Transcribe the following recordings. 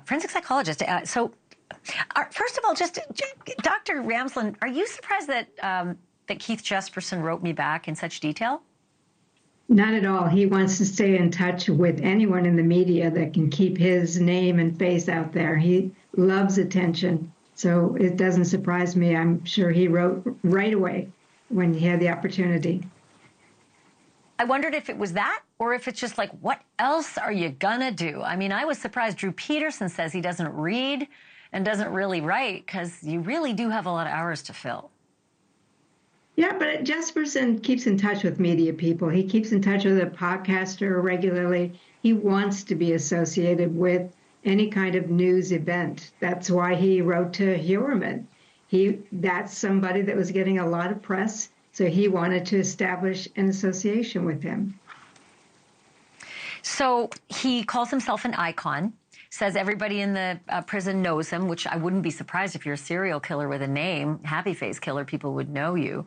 forensic psychologist. First of all, Dr. Ramsland, are you surprised that that Keith Jesperson wrote me back in such detail? Not at all. He wants to stay in touch with anyone in the media that can keep his name and face out there. He loves attention, so it doesn't surprise me. I'm sure he wrote right away when he had the opportunity. I wondered if it was that, or if it's just like, what else are you gonna do? I mean, I was surprised Drew Peterson says he doesn't read and doesn't really write, because you really do have a lot of hours to fill. Yeah, but Jesperson keeps in touch with media people. He keeps in touch with a podcaster regularly. He wants to be associated with any kind of news event. That's why he wrote to Heuermann. That's somebody that was getting a lot of press, so he wanted to establish an association with him. So he calls himself an icon, says everybody in the prison knows him, which I wouldn't be surprised if you're a serial killer with a name, happy face killer, people would know you.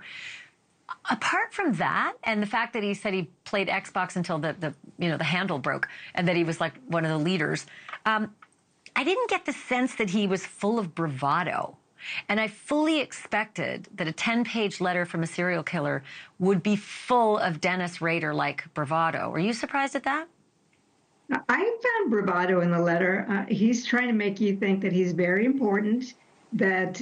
Apart from that, and the fact that he said he played Xbox until the handle broke, and that he was like one of the leaders, I didn't get the sense that he was full of bravado. And I fully expected that a 10-page letter from a serial killer would be full of Dennis Rader-like bravado. Were you surprised at that? I found bravado in the letter. He's trying to make you think that he's very important, that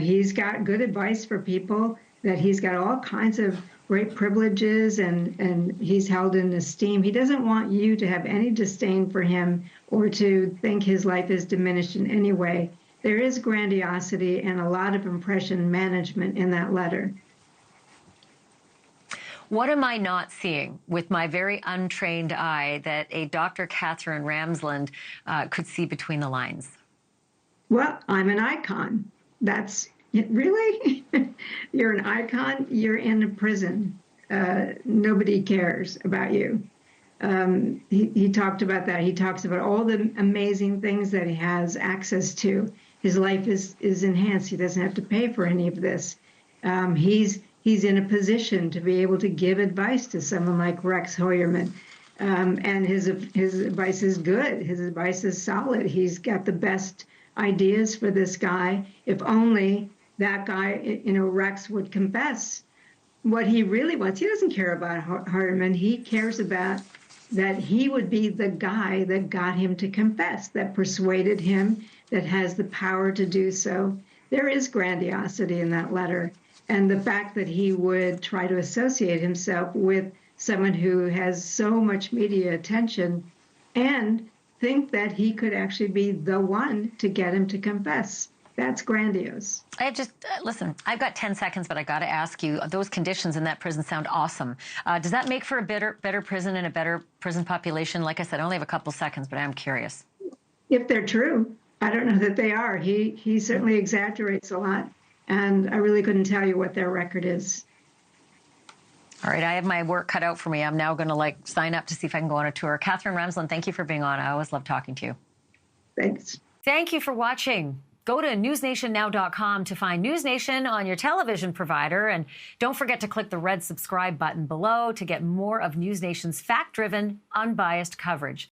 he's got good advice for people, that he's got all kinds of great privileges, and he's held in esteem. He doesn't want you to have any disdain for him or to think his life is diminished in any way. There is grandiosity and a lot of impression management in that letter. What am I not seeing with my very untrained eye that a Dr. Katherine Ramsland could see between the lines? Well, I'm an icon. That's really? You're an icon? You're in a prison. Nobody cares about you. He talked about that. He talks about all the amazing things that he has access to. His life is enhanced. He doesn't have to pay for any of this. He's in a position to be able to give advice to someone like Rex Heuermann. And his advice is good. His advice is solid. He's got the best ideas for this guy. If only that guy, Rex, would confess what he really wants. He doesn't care about Heuermann. He cares about that he would be the guy that got him to confess, that persuaded him, that has the power to do so. There is grandiosity in that letter. And the fact that he would try to associate himself with someone who has so much media attention and think that he could actually be the one to get him to confess. That's grandiose. Listen, I've got 10 seconds, but I got to ask you, those conditions in that prison sound awesome. Does that make for a better prison and a better prison population? Like I said, I only have a couple seconds, but I'm curious. If they're true, I don't know that they are. He certainly exaggerates a lot, and I really couldn't tell you what their record is. All right, I have my work cut out for me. I'm now going to sign up to see if I can go on a tour. Katherine Ramsland, thank you for being on. I always love talking to you. Thanks. Thank you for watching. Go to newsnationnow.com to find NewsNation on your television provider. And don't forget to click the red subscribe button below to get more of NewsNation's fact-driven, unbiased coverage.